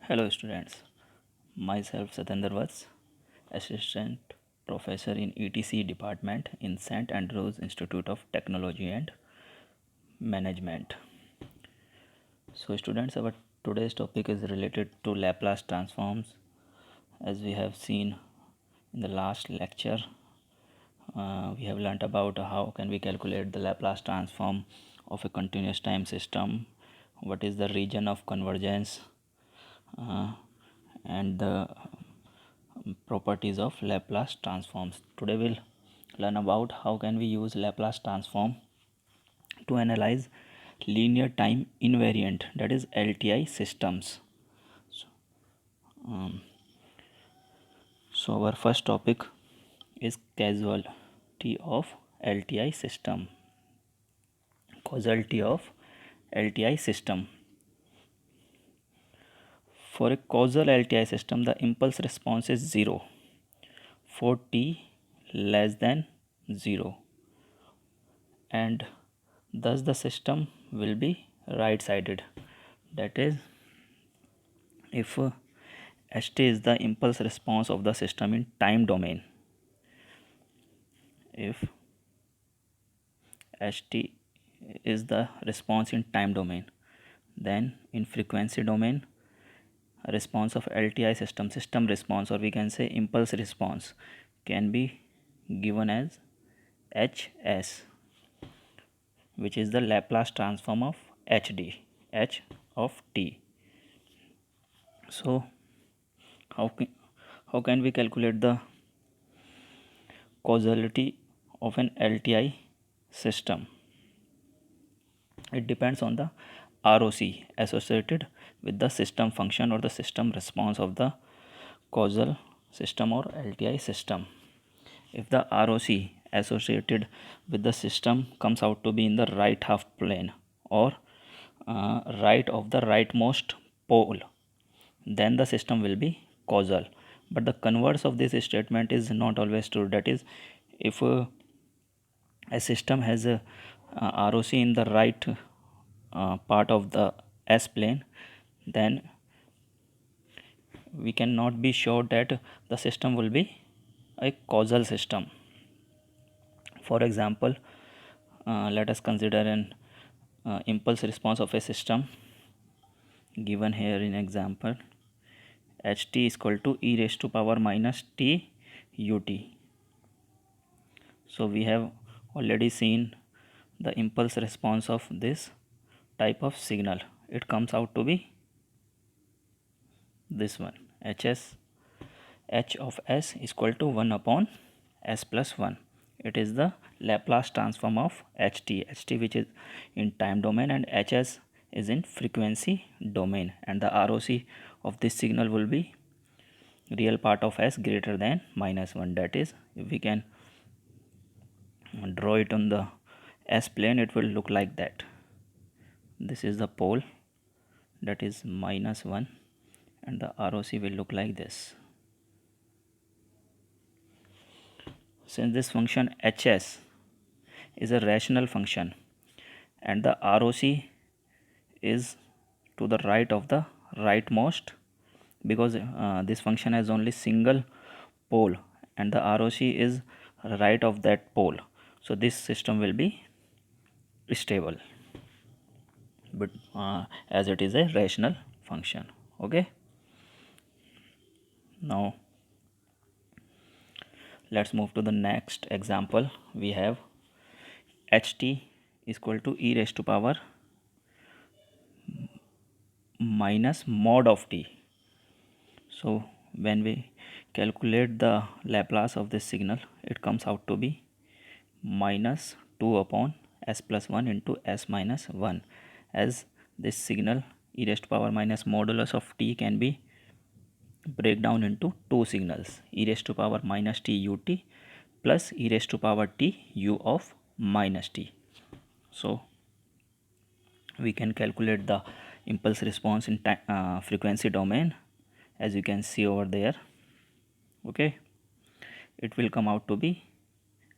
Hello students, myself Satendra Vats, Assistant Professor in ETC Department in St. Andrews Institute of Technology and Management. So students, our today's topic is related to Laplace transforms. As we have seen in the last lecture, we have learnt about how can we calculate the Laplace transform of a continuous time system, what is the region of convergence, and the properties of Laplace transforms. Today we'll learn about how can we use Laplace transform to analyze linear time invariant, that is LTI systems. So our first topic is causality of LTI system. Causality of LTI system. For a causal LTI system, the impulse response is 0 for t less than 0, and thus the system will be right sided. That is, if st is the impulse response of the system in time domain, if st is the response in time domain, then in frequency domain, response of LTI system response, or we can say impulse response, can be given as hs, which is the Laplace transform of hd, h of t. So how can we calculate the causality of an LTI system? It depends on the ROC associated with the system function or the system response of the causal system or LTI system. If the ROC associated with the system comes out to be in the right half plane or right of the rightmost pole, then the system will be causal. But the converse of this statement is not always true. That is, if a system has a ROC in the right part of the S plane, then we cannot be sure that the system will be a causal system. For example, let us consider an impulse response of a system given here in example ht is equal to e raised to power minus t ut. So we have already seen the impulse response of this type of signal. It comes out to be this one, hs, h of s is equal to 1 upon s plus 1. It is the Laplace transform of ht which is in time domain and hs is in frequency domain, and the ROC of this signal will be real part of s greater than minus 1. That is, if we can draw it on the s plane, it will look like that. This is the pole, that is minus 1, and the ROC will look like this. Since this function hs is a rational function and the ROC is to the right of the rightmost, because this function has only single pole and the ROC is right of that pole, so this system will be stable, but as it is a rational function. Okay, now let's move to the next example. We have ht is equal to e raised to power minus mod of t. So when we calculate the Laplace of this signal, it comes out to be minus 2 upon s plus 1 into s minus 1, as this signal e raised to power minus modulus of t can be break down into two signals, e raised to power minus t ut plus e raised to power t u of minus t. So we can calculate the impulse response in frequency domain, as you can see over there. Okay, it will come out to be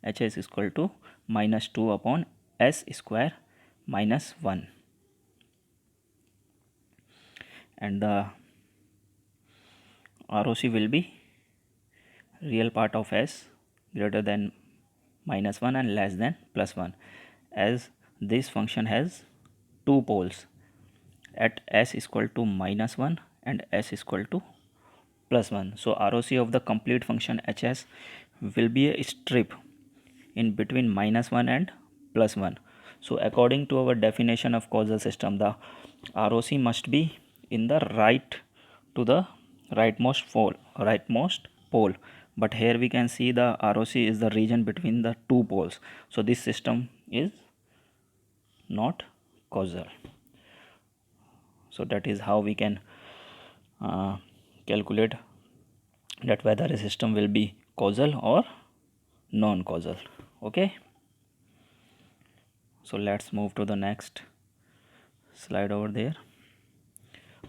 hs is equal to minus 2 upon s square minus 1, and the ROC will be real part of S greater than -1 and less than +1, as this function has two poles at S equal to -1 and S equal to +1. So ROC of the complete function HS will be a strip in between -1 and +1. So according to our definition of causal system, the ROC must be in the right to the rightmost pole. But here we can see the ROC is the region between the two poles. So this system is not causal. So that is how we can calculate that whether a system will be causal or non-causal. Okay. So let's move to the next slide over there.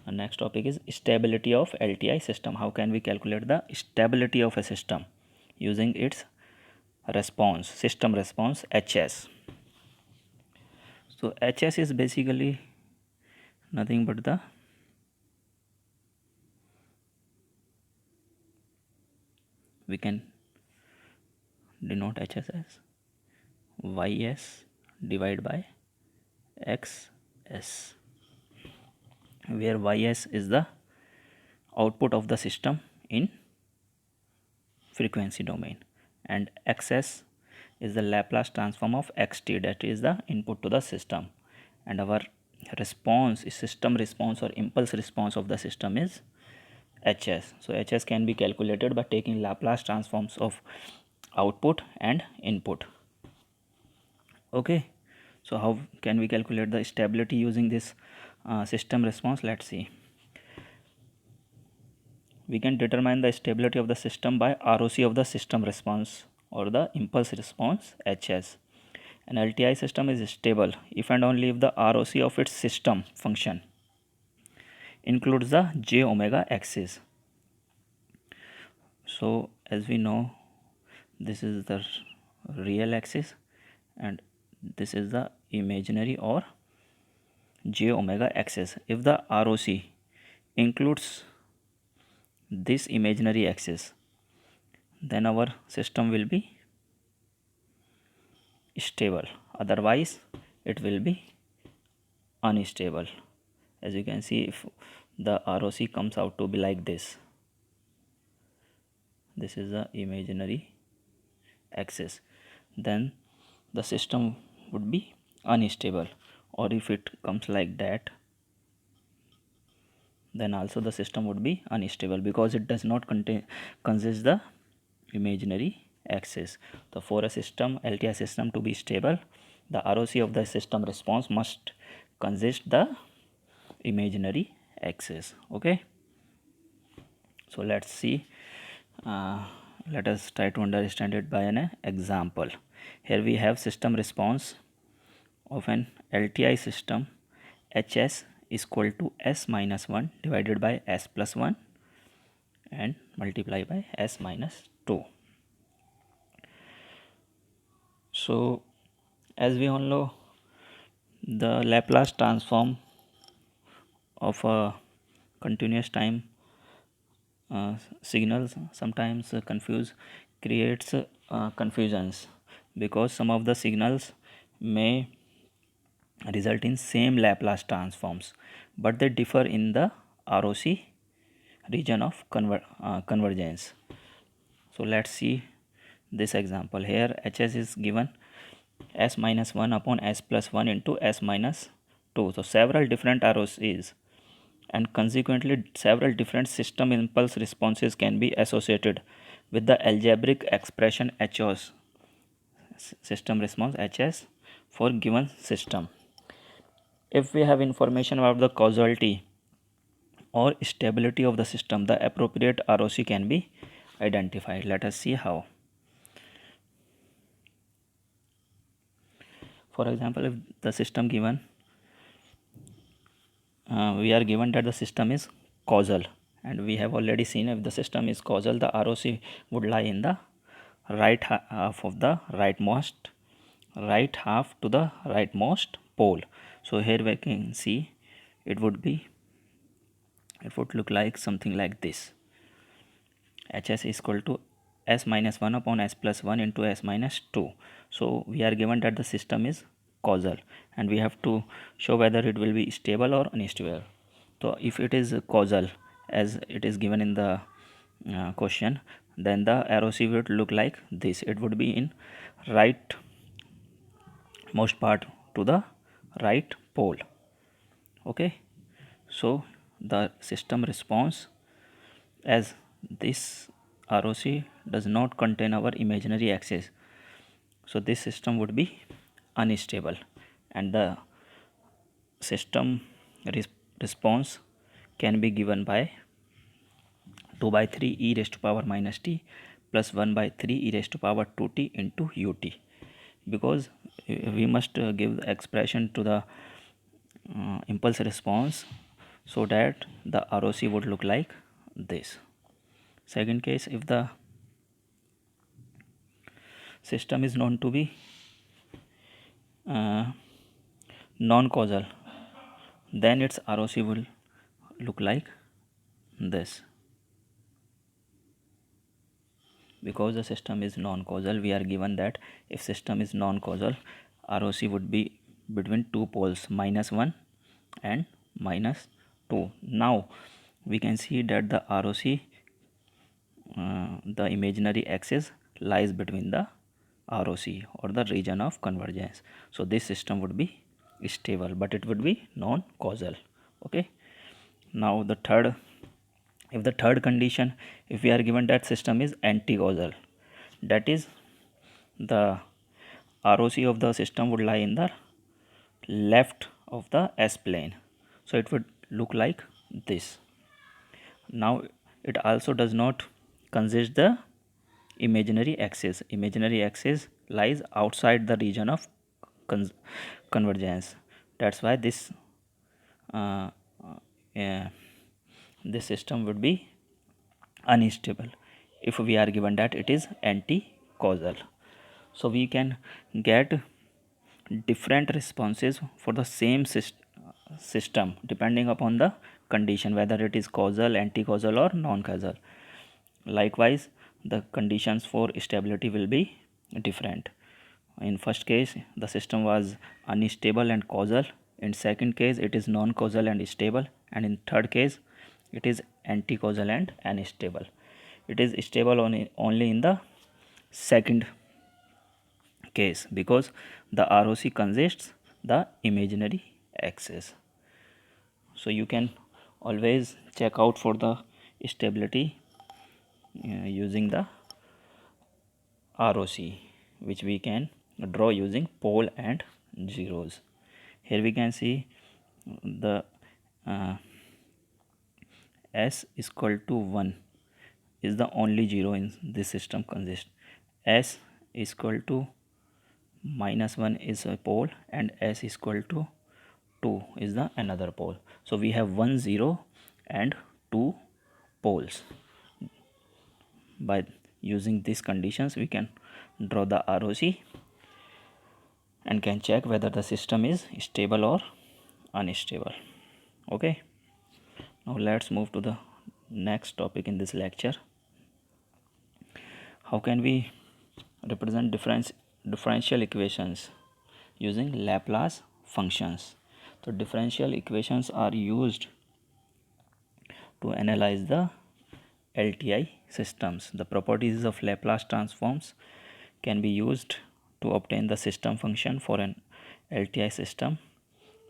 The next topic is stability of LTI system. How can we calculate the stability of a system using its response, system response HS. So HS is basically nothing but the we can denote HS as YS divided by XS, where YS is the output of the system in frequency domain and XS is the Laplace transform of XT, that is the input to the system, and our response is system response or impulse response of the system is HS. So HS can be calculated by taking Laplace transforms of output and input. Okay, so how can we calculate the stability using this system response? Let's see. We can determine the stability of the system by ROC of the system response or the impulse response HS. An LTI system is stable if and only if the ROC of its system function includes the j omega axis. So as we know, this is the real axis and this is the imaginary or j omega axis. If the ROC includes this imaginary axis, then our system will be stable, otherwise it will be unstable. As you can see, if the ROC comes out to be like this is the imaginary axis, then the system would be unstable, or if it comes like that, then also the system would be unstable because it does not consist the imaginary axis. So for a system, LTI system, to be stable, the ROC of the system response must consist the imaginary axis. Okay, so let's see, let us try to understand it by an example. Here we have system response of an LTI system HS is equal to S minus 1 divided by S plus 1 and multiply by S minus 2. So as we all know, the Laplace transform of a continuous time signals sometimes creates confusions, because some of the signals may result in same Laplace transforms, but they differ in the ROC region of convergence. So let's see this example. Here HS is given S minus 1 upon S plus 1 into S minus 2. So several different ROCs and consequently several different system impulse responses can be associated with the algebraic expression HOS, system response HS, for given system. If we have information about the causality or stability of the system, the appropriate ROC can be identified. Let us see how. For example, if the system given, we are given that the system is causal, and we have already seen if the system is causal, the ROC would lie in the right half of the right half to the rightmost pole. So here we can see it would look like something like this. Hs is equal to s minus 1 upon s plus 1 into s minus 2. So we are given that the system is causal, and we have to show whether it will be stable or unstable. So if it is causal as it is given in the question, then the ROC would look like this. It would be in right most part to the right pole. Okay, so the system response as this ROC does not contain our imaginary axis, so this system would be unstable, and the system response can be given by 2 by 3 e raised to power minus t plus 1 by 3 e raised to power 2t into ut, because we must give the expression to the impulse response so that the ROC would look like this. Second case, if the system is known to be non-causal, then its ROC will look like this. Because the system is non-causal, we are given that if system is non-causal, ROC would be between two poles, minus 1 and minus 2. Now we can see that the ROC, the imaginary axis lies between the ROC or the region of convergence. So this system would be stable, but it would be non-causal. Okay. Now the third, if the third condition, if we are given that system is anti-causal, that is the ROC of the system would lie in the left of the S plane. So it would look like this. Now it also does not consist the imaginary axis. Imaginary axis lies outside the region of convergence. That's why uh, uh, this system would be unstable if we are given that it is anti-causal. So we can get different responses for the same system depending upon the condition, whether it is causal, anti-causal or non-causal. Likewise, the conditions for stability will be different. In first case, the system was unstable and causal. In second case, it is non-causal and stable. And in third case, it is anti-causal and unstable. It is stable only in the second case because the ROC consists the imaginary axis. So you can always check out for the stability using the ROC, which we can draw using pole and zeros. Here we can see the S is equal to 1 is the only zero in this system consist. S is equal to minus 1 is a pole and S is equal to 2 is the another pole. So we have 1 0 and 2 poles. By using these conditions we can draw the ROC and can check whether the system is stable or unstable. Okay, now let's move to the next topic in this lecture. How can we represent differential equations using Laplace functions? So differential equations are used to analyze the LTI systems. The properties of Laplace transforms can be used to obtain the system function for an LTI system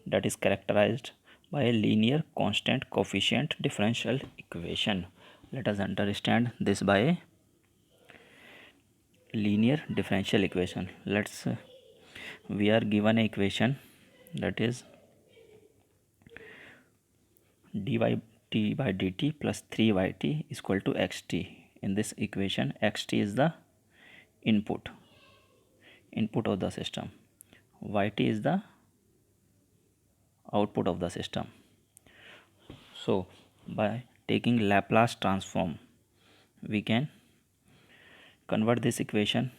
that is characterized by a linear constant coefficient differential equation. Let us understand this by a linear differential equation. We are given an equation that is dy by dt plus 3yt is equal to xt. In this equation, xt is the input of the system, yt is the output of the system. So by taking Laplace transform, we can convert this equation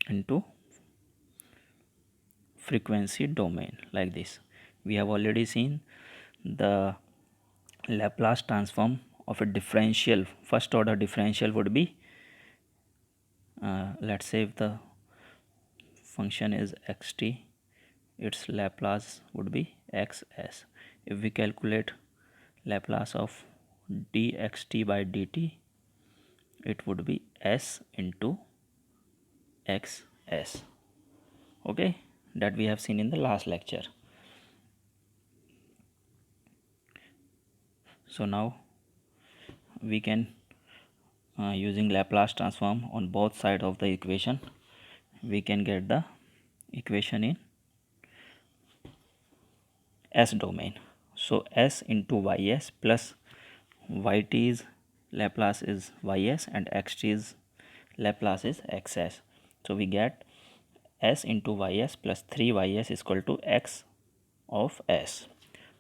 into frequency domain like this. We have already seen the Laplace transform of a differential, first order differential would be, let's say if the function is xt, its Laplace would be xs. If we calculate Laplace of dxt by dt, it would be s into xs. Okay, that we have seen in the last lecture. So now we can, using Laplace transform on both sides of the equation, we can get the equation in s domain. So s into ys plus yt is Laplace is ys and xt is Laplace is xs. So we get s into ys plus 3ys is equal to x of s.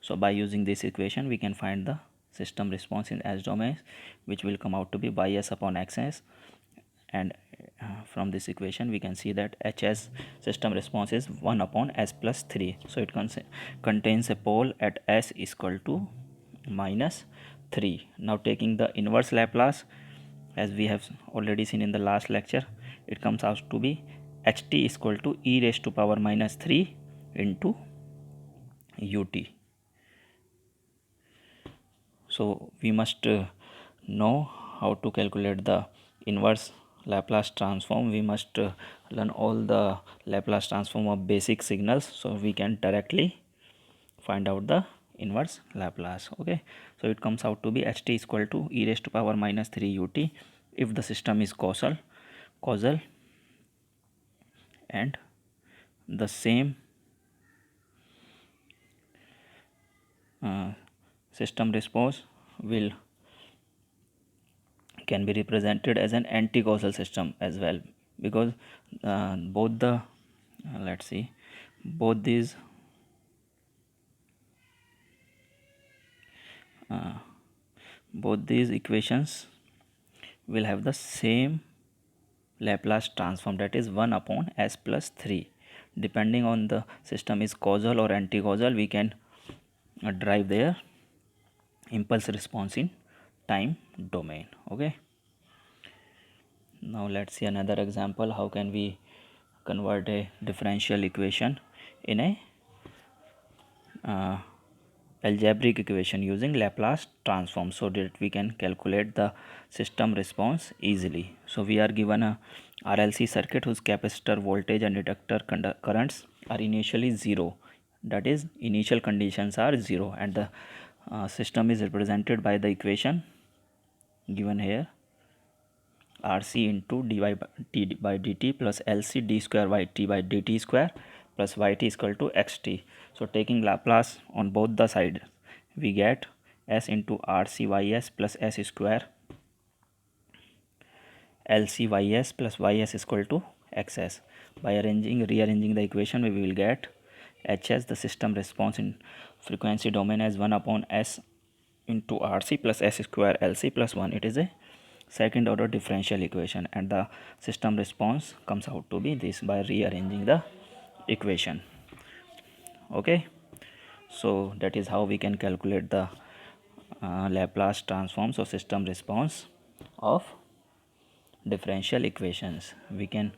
So by using this equation we can find the system response in s domain, which will come out to be ys upon xs, and from this equation we can see that hs system response is 1 upon s plus 3. So it contains a pole at s is equal to minus 3. Now taking the inverse Laplace, as we have already seen in the last lecture, it comes out to be ht is equal to e raised to power minus 3 into ut. So we must know how to calculate the inverse Laplace transform. We must learn all the Laplace transform of basic signals, so we can directly find out the inverse Laplace. Okay, so it comes out to be ht is equal to e raised to power minus 3 ut if the system is causal, and the same system response can be represented as an anti-causal system as well, because both the let's see, both these equations will have the same Laplace transform, that is 1 upon s plus 3. Depending on the system is causal or anti-causal, we can derive their impulse response in time domain. Okay, now let's see another example. How can we convert a differential equation in a algebraic equation using Laplace transform, so that we can calculate the system response easily. So we are given a RLC circuit whose capacitor voltage and inductor currents are initially 0, that is initial conditions are 0, and the system is represented by the equation given here, RC into dy by t by dt plus LC d square by t by dt square plus yt is equal to xt. So taking Laplace on both the sides, we get s into RCYS plus s square LCYS plus ys is equal to xs. By rearranging the equation, we will get hs, the system response in frequency domain, as 1 upon s into RC plus s square LC plus 1. It is a second order differential equation, and the system response comes out to be this by rearranging the equation. Okay, so that is how we can calculate the Laplace transforms or system response of differential equations. We can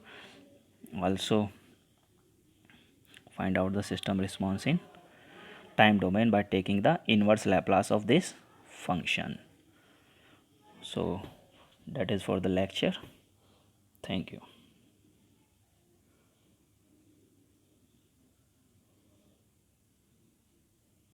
also find out the system response in time domain by taking the inverse Laplace of this function. So that is for the lecture. Thank you.